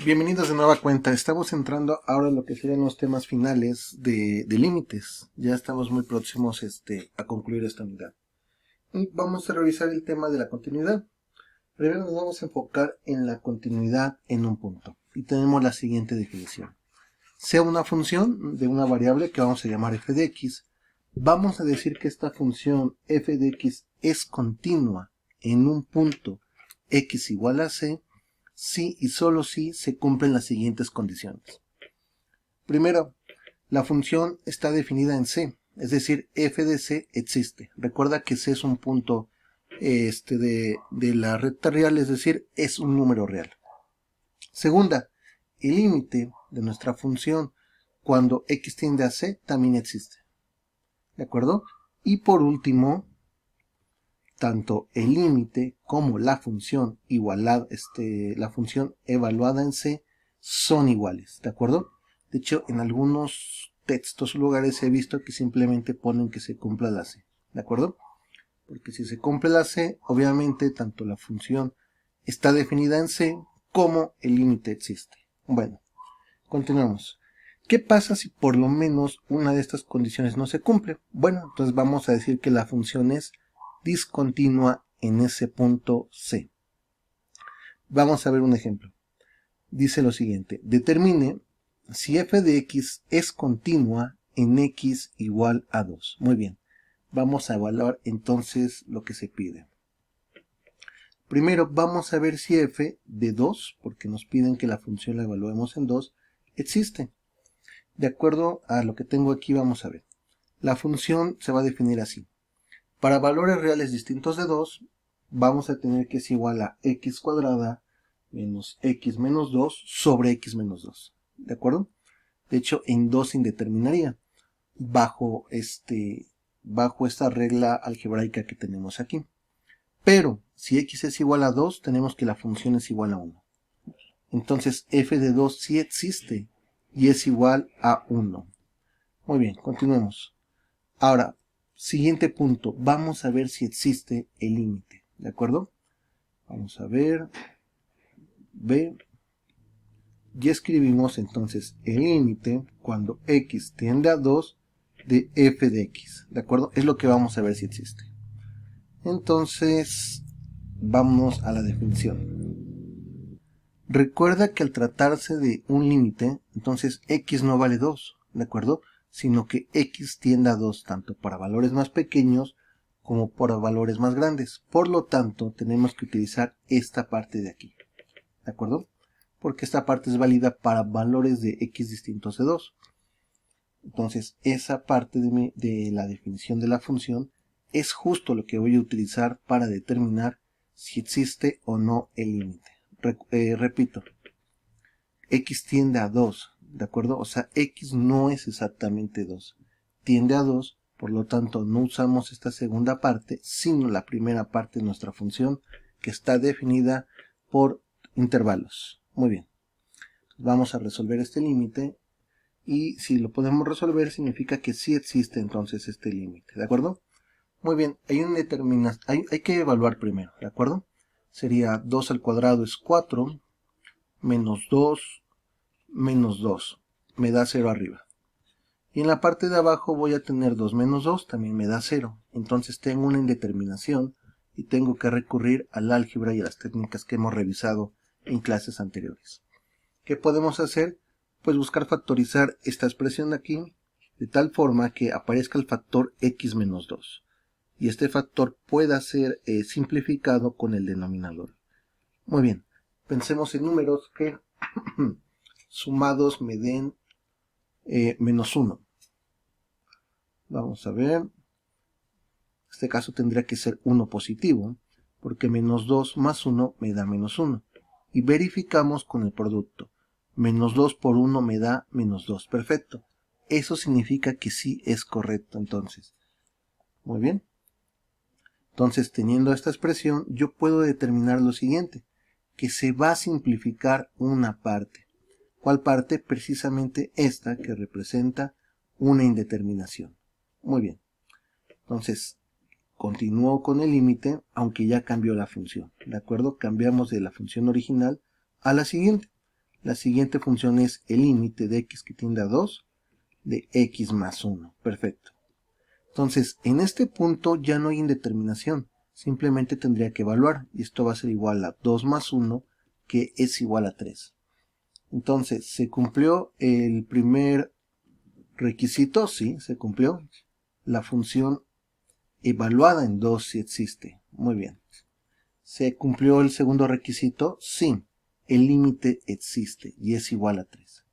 Bienvenidos de nueva cuenta. Estamos entrando ahora en lo que serían los temas finales de límites. Ya estamos muy próximos a concluir esta unidad. Y vamos a revisar el tema de la continuidad. Primero nos vamos a enfocar en la continuidad en un punto. Y tenemos la siguiente definición. Sea una función de una variable que vamos a llamar f de x, vamos a decir que esta función f de x es continua en un punto x igual a c, si y solo si se cumplen las siguientes condiciones. Primero, la función está definida en C, es decir, f de c existe. Recuerda que c es un punto de la recta real, es decir, es un número real. Segunda, el límite de nuestra función cuando x tiende a c también existe. ¿De acuerdo? Y por último, tanto el límite como la función igualada, la función evaluada en C son iguales, ¿de acuerdo? De hecho, en algunos textos o lugares he visto que simplemente ponen que se cumpla la C, ¿de acuerdo? Porque si se cumple la C, obviamente tanto la función está definida en C como el límite existe. Bueno, continuamos. ¿Qué pasa si por lo menos una de estas condiciones no se cumple? Bueno, entonces vamos a decir que la función es discontinua en ese punto C. Vamos a ver un ejemplo. Dice lo siguiente: determine si f de x es continua en x igual a 2. Muy bien, vamos a evaluar entonces lo que se pide. Primero vamos a ver si f de 2, porque nos piden que la función la evaluemos en 2, existe. De acuerdo a lo que tengo aquí, vamos a ver. La función se va a definir así. Para valores reales distintos de 2, vamos a tener que es igual a x cuadrada menos x menos 2 sobre x menos 2. ¿De acuerdo? De hecho, en 2 se indeterminaría bajo esta regla algebraica que tenemos aquí. Pero, si x es igual a 2, tenemos que la función es igual a 1. Entonces, f de 2 sí existe y es igual a 1. Muy bien, continuemos. Ahora, siguiente punto, vamos a ver si existe el límite, ¿de acuerdo? Vamos a ver, B, y escribimos entonces el límite cuando x tiende a 2 de f de x, ¿de acuerdo? Es lo que vamos a ver si existe. Entonces, vamos a la definición. Recuerda que al tratarse de un límite, entonces x no vale 2, ¿de acuerdo? Sino que x tiende a 2 tanto para valores más pequeños como para valores más grandes. Por lo tanto, tenemos que utilizar esta parte de aquí, ¿de acuerdo? Porque esta parte es válida para valores de x distintos de 2. Entonces, esa parte de la definición de la función es justo lo que voy a utilizar para determinar si existe o no el límite. Repito, x tiende a 2, ¿de acuerdo? O sea, x no es exactamente 2. Tiende a 2, por lo tanto no usamos esta segunda parte, sino la primera parte de nuestra función, que está definida por intervalos. Muy bien. Vamos a resolver este límite, y si lo podemos resolver significa que sí existe entonces este límite, ¿de acuerdo? Muy bien, hay que evaluar primero, ¿de acuerdo? Sería 2 al cuadrado es 4, menos 2, menos 2, me da 0 arriba. Y en la parte de abajo voy a tener 2 menos 2, también me da 0. Entonces tengo una indeterminación y tengo que recurrir al álgebra y a las técnicas que hemos revisado en clases anteriores. ¿Qué podemos hacer? Pues buscar factorizar esta expresión de aquí de tal forma que aparezca el factor x menos 2. Y este factor pueda ser simplificado con el denominador. Muy bien, pensemos en números que sumados me den menos 1. Vamos a ver. En este caso tendría que ser 1 positivo, porque menos 2 más 1 me da menos 1. Y verificamos con el producto. Menos 2 por 1 me da menos 2. Perfecto. Eso significa que sí es correcto entonces. Muy bien. Entonces, teniendo esta expresión, yo puedo determinar lo siguiente, que se va a simplificar una parte. ¿Cuál parte? Precisamente esta que representa una indeterminación. Muy bien. Entonces, continúo con el límite, aunque ya cambió la función. ¿De acuerdo? Cambiamos de la función original a la siguiente. La siguiente función es el límite de x que tiende a 2 de x más 1. Perfecto. Entonces, en este punto ya no hay indeterminación. Simplemente tendría que evaluar. Y esto va a ser igual a 2 más 1, que es igual a 3. Entonces, ¿se cumplió el primer requisito? Sí, se cumplió. La función evaluada en 2 sí existe. Muy bien. ¿Se cumplió el segundo requisito? Sí. El límite existe y es igual a 3.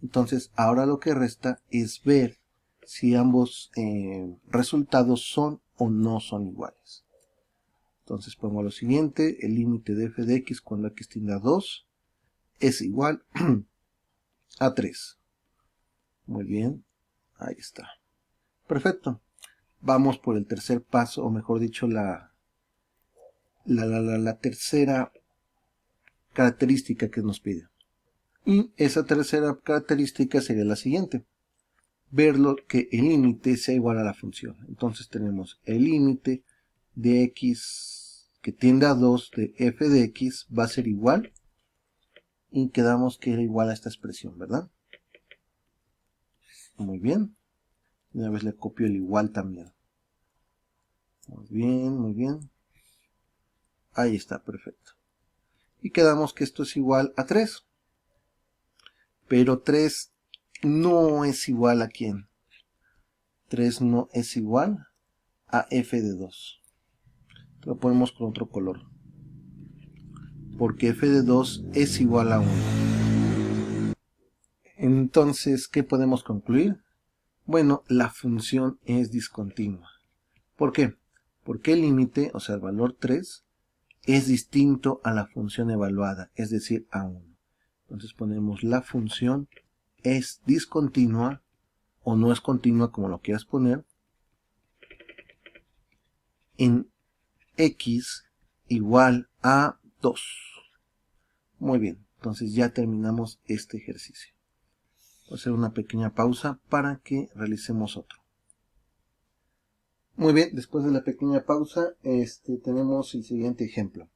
Entonces, ahora lo que resta es ver si ambos resultados son o no son iguales. Entonces pongo lo siguiente: el límite de f de x cuando x tiende a 2 es igual a 3. Muy bien, ahí está. Perfecto. Vamos por el tercer paso, o mejor dicho, la tercera característica que nos pide. Y esa tercera característica sería la siguiente: ver que el límite sea igual a la función. Entonces tenemos el límite de x que tiende a 2 de f de x va a ser igual, y quedamos que era igual a esta expresión, ¿verdad? Muy bien. Una vez le copio el igual también. Muy bien, muy bien. Ahí está, perfecto. Y quedamos que esto es igual a 3. Pero 3 no es igual a ¿quién? 3 no es igual a f de 2. Lo ponemos con otro color, porque f de 2 es igual a 1. Entonces, ¿qué podemos concluir? Bueno, la función es discontinua. ¿Por qué? Porque el límite, o sea el valor 3, es distinto a la función evaluada, es decir, a 1. Entonces ponemos la función es discontinua, o no es continua, como lo quieras poner, en x igual a 2. Muy bien, entonces ya terminamos este ejercicio. Voy a hacer una pequeña pausa para que realicemos otro. Muy bien, después de la pequeña pausa, tenemos el siguiente ejemplo.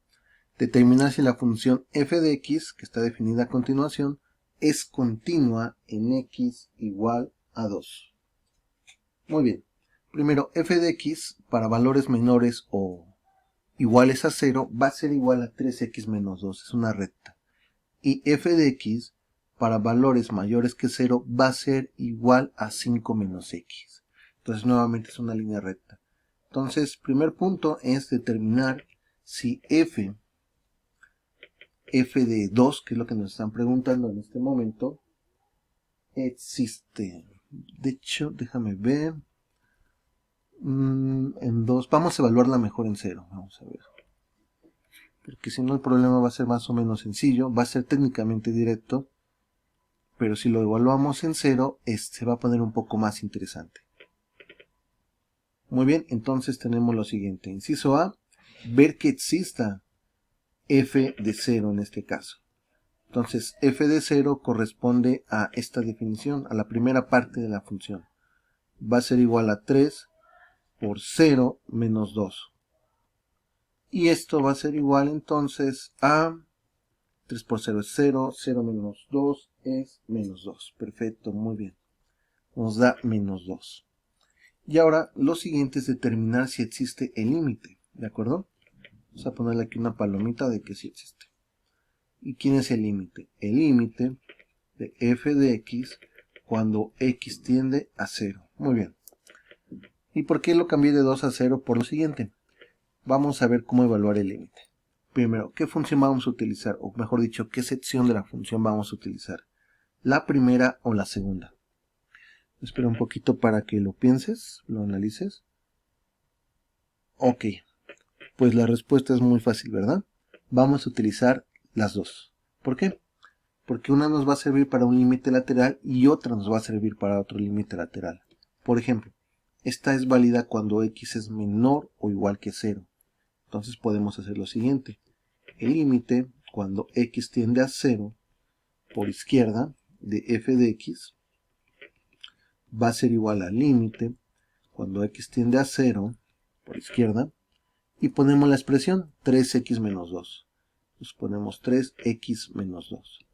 Determinar si la función f de x, que está definida a continuación, es continua en x igual a 2. Muy bien. Primero, f de x para valores menores o iguales a 0 va a ser igual a 3x menos 2. Es una recta. Y f de x para valores mayores que 0 va a ser igual a 5 menos x. Entonces nuevamente es una línea recta. Entonces, primer punto es determinar si f de 2, que es lo que nos están preguntando en este momento, existe. De hecho, déjame ver. En 2, vamos a evaluarla mejor en 0. Vamos a ver. Porque si no, el problema va a ser más o menos sencillo. Va a ser técnicamente directo. Pero si lo evaluamos en 0, se va a poner un poco más interesante. Muy bien, entonces tenemos lo siguiente. Inciso A, ver que exista f de 0 en este caso. Entonces, f de 0 corresponde a esta definición, a la primera parte de la función. Va a ser igual a 3 por 0 menos 2. Y esto va a ser igual entonces a 3 por 0 es 0, 0 menos 2 es menos 2. Perfecto, muy bien. Nos da menos 2. Y ahora lo siguiente es determinar si existe el límite, ¿de acuerdo? Vamos a ponerle aquí una palomita de que sí existe. ¿Y quién es el límite? El límite de f de x cuando x tiende a 0. Muy bien. ¿Y por qué lo cambié de 2 a 0? Por lo siguiente. Vamos a ver cómo evaluar el límite. Primero, ¿qué función vamos a utilizar? O mejor dicho, ¿qué sección de la función vamos a utilizar? ¿La primera o la segunda? Espera un poquito para que lo pienses, lo analices. Ok, pues la respuesta es muy fácil, ¿verdad? Vamos a utilizar las dos. ¿Por qué? Porque una nos va a servir para un límite lateral y otra nos va a servir para otro límite lateral. Por ejemplo, esta es válida cuando x es menor o igual que 0. Entonces podemos hacer lo siguiente. El límite cuando x tiende a 0 por izquierda de f de x va a ser igual al límite cuando x tiende a 0 por izquierda, y ponemos la expresión 3x menos 2. Entonces ponemos 3x menos 2.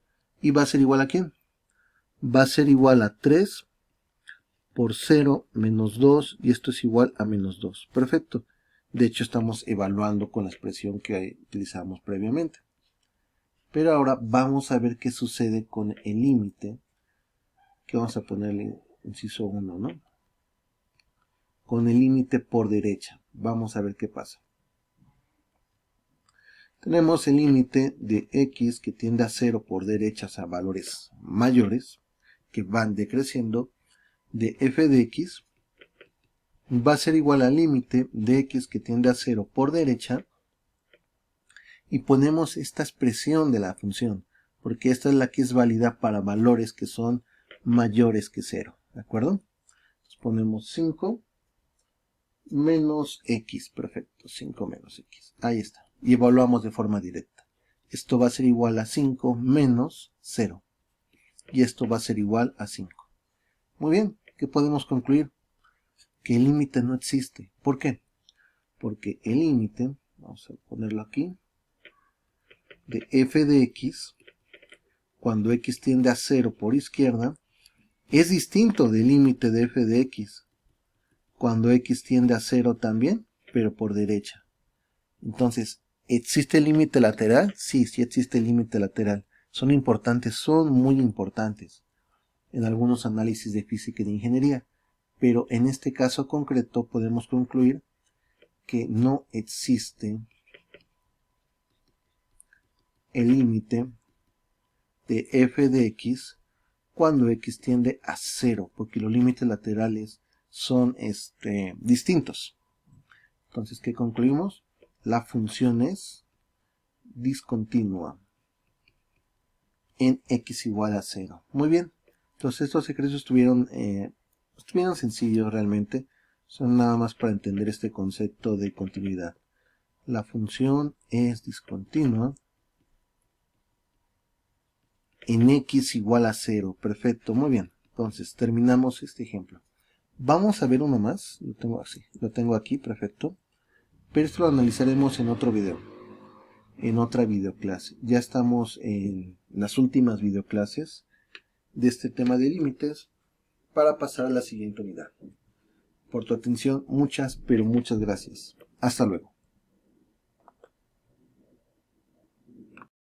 ¿Y va a ser igual a quién? Va a ser igual a 3 por 0 menos 2, y esto es igual a menos 2. Perfecto. De hecho, estamos evaluando con la expresión que utilizamos previamente. Pero ahora vamos a ver qué sucede con el límite, que vamos a ponerle inciso 1, ¿no? Con el límite por derecha. Vamos a ver qué pasa. Tenemos el límite de x que tiende a 0 por derecha, a valores mayores, que van decreciendo, de f de x va a ser igual al límite de x que tiende a 0 por derecha, y ponemos esta expresión de la función, porque esta es la que es válida para valores que son mayores que 0, ¿de acuerdo? Entonces ponemos 5 menos x, perfecto, 5 menos x, ahí está, y evaluamos de forma directa. Esto va a ser igual a 5 menos 0, y esto va a ser igual a 5. Muy bien, ¿qué podemos concluir? Que el límite no existe. ¿Por qué? Porque el límite, vamos a ponerlo aquí, de f de x, cuando x tiende a 0 por izquierda, es distinto del límite de f de x, cuando x tiende a 0 también, pero por derecha. Entonces, ¿existe el límite lateral? Sí, sí existe el límite lateral. Son importantes, son muy importantes en algunos análisis de física y de ingeniería. Pero en este caso concreto podemos concluir que no existe el límite de f de x cuando x tiende a 0, porque los límites laterales son distintos. Entonces, ¿qué concluimos? La función es discontinua en x igual a 0. Muy bien. Entonces, estos ejercicios estuvieron sencillos realmente. Son nada más para entender este concepto de continuidad. La función es discontinua en x igual a 0. Perfecto, muy bien. Entonces, terminamos este ejemplo. Vamos a ver uno más. Lo tengo aquí, perfecto. Pero esto lo analizaremos en otro video, en otra videoclase. Ya estamos en las últimas videoclases de este tema de límites para pasar a la siguiente unidad. Por tu atención, muchas, pero muchas gracias. Hasta luego.